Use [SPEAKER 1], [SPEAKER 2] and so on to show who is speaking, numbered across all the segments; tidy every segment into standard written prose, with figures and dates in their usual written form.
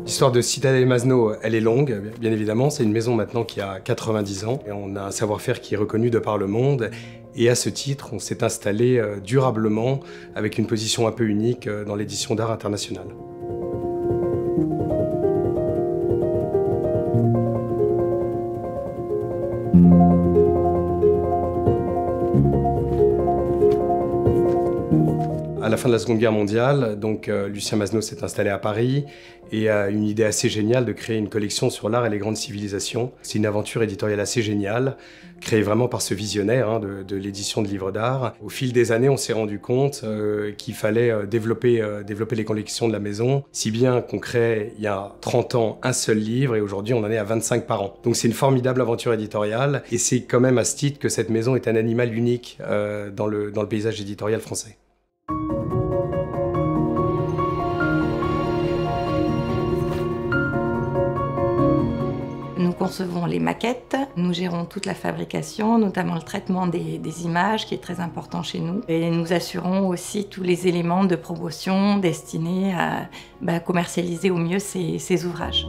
[SPEAKER 1] L'histoire de Citadel Masno, elle est longue, bien évidemment. C'est une maison maintenant qui a 90 ans. Et on a un savoir-faire qui est reconnu de par le monde. Et à ce titre, on s'est installé durablement avec une position un peu unique dans l'édition d'art international. À la fin de la Seconde Guerre mondiale, Lucien Masno s'est installé à Paris et a une idée assez géniale de créer une collection sur l'art et les grandes civilisations. C'est une aventure éditoriale assez géniale, créée vraiment par ce visionnaire de l'édition de livres d'art. Au fil des années, on s'est rendu compte qu'il fallait développer les collections de la maison, si bien qu'on crée il y a 30 ans un seul livre et aujourd'hui on en est à 25 par an. Donc c'est une formidable aventure éditoriale et c'est quand même à ce titre que cette maison est un animal unique dans le paysage éditorial français.
[SPEAKER 2] Nous concevons les maquettes, nous gérons toute la fabrication, notamment le traitement des images qui est très important chez nous. Et nous assurons aussi tous les éléments de promotion destinés à commercialiser au mieux ces ouvrages.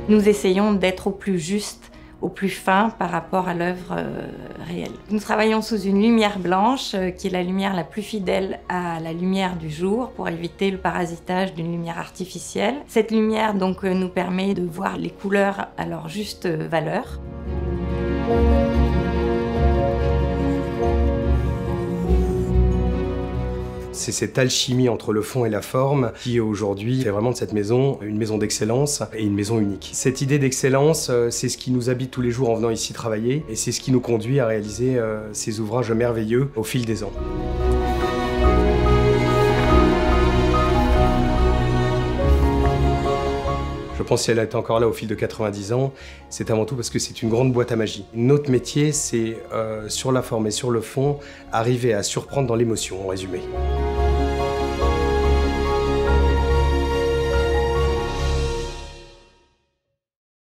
[SPEAKER 2] Nous essayons d'être au plus juste, au plus fin par rapport à l'œuvre réelle. Nous travaillons sous une lumière blanche qui est la lumière la plus fidèle à la lumière du jour pour éviter le parasitage d'une lumière artificielle. Cette lumière donc nous permet de voir les couleurs à leur juste valeur.
[SPEAKER 1] C'est cette alchimie entre le fond et la forme qui aujourd'hui fait vraiment de cette maison une maison d'excellence et une maison unique. Cette idée d'excellence, c'est ce qui nous habite tous les jours en venant ici travailler et c'est ce qui nous conduit à réaliser ces ouvrages merveilleux au fil des ans. Je pense que si elle est encore là au fil de 90 ans, c'est avant tout parce que c'est une grande boîte à magie. Notre métier, c'est sur la forme et sur le fond, arriver à surprendre dans l'émotion, en résumé.